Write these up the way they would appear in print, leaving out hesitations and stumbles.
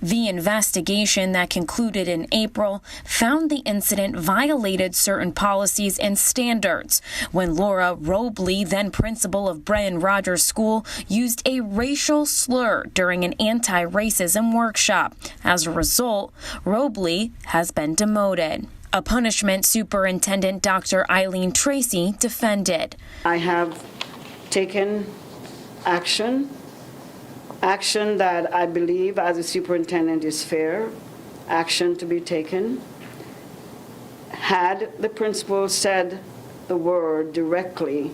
The investigation that concluded in April found the incident violated certain policies and standards when Laura Robley, then principal of Brennan Rogers School, used a racial slur during an anti-racism workshop. As a result, Robley has been demoted. A punishment Superintendent Dr. Eileen Tracy defended. I have taken action that I believe as a superintendent is fair, action to be taken. Had the principal said the word directly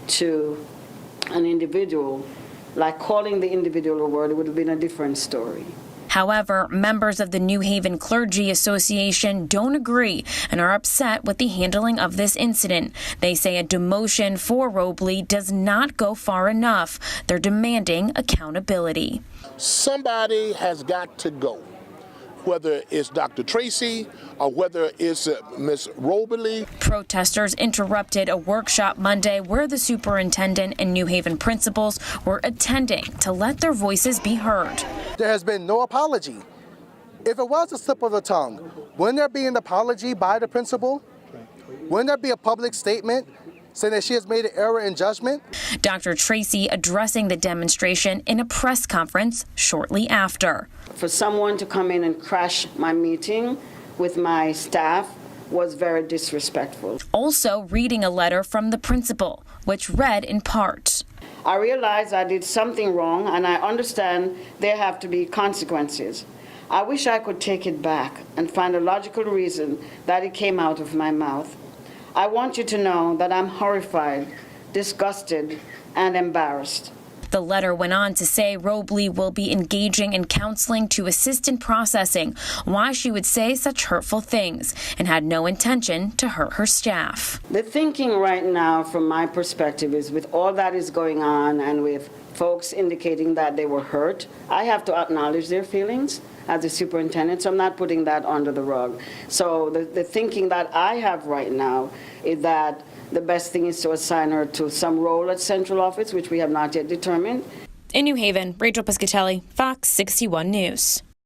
to an individual, like calling the individual a word, it would have been a different story. However, members of the New Haven Clergy Association don't agree and are upset with the handling of this incident. They say a demotion for Robley does not go far enough. They're demanding accountability. Somebody has got to go, whether it's Dr. Tracy or whether it's Ms. Robley. Protesters interrupted a workshop Monday where the superintendent and New Haven principals were attending to let their voices be heard. There has been no apology. If it was a slip of the tongue, wouldn't there be an apology by the principal? Wouldn't there be a public statement saying that she has made an error in judgment? Dr. Tracy addressing the demonstration in a press conference shortly after. For someone to come in and crash my meeting with my staff was very disrespectful. Also reading a letter from the principal, which read in part. I realize I did something wrong, and I understand there have to be consequences. I wish I could take it back and find a logical reason that it came out of my mouth. I want you to know that I'm horrified, disgusted, and embarrassed. The letter went on to say Robley will be engaging in counseling to assist in processing why she would say such hurtful things and had no intention to hurt her staff. The thinking right now, from my perspective, is with all that is going on and with folks indicating that they were hurt, I have to acknowledge their feelings as a superintendent, so I'm not putting that under the rug. So the thinking that I have right now is that the best thing is to assign her to some role at central office, which we have not yet determined. In New Haven, Rachel Piscatelli, Fox 61 News.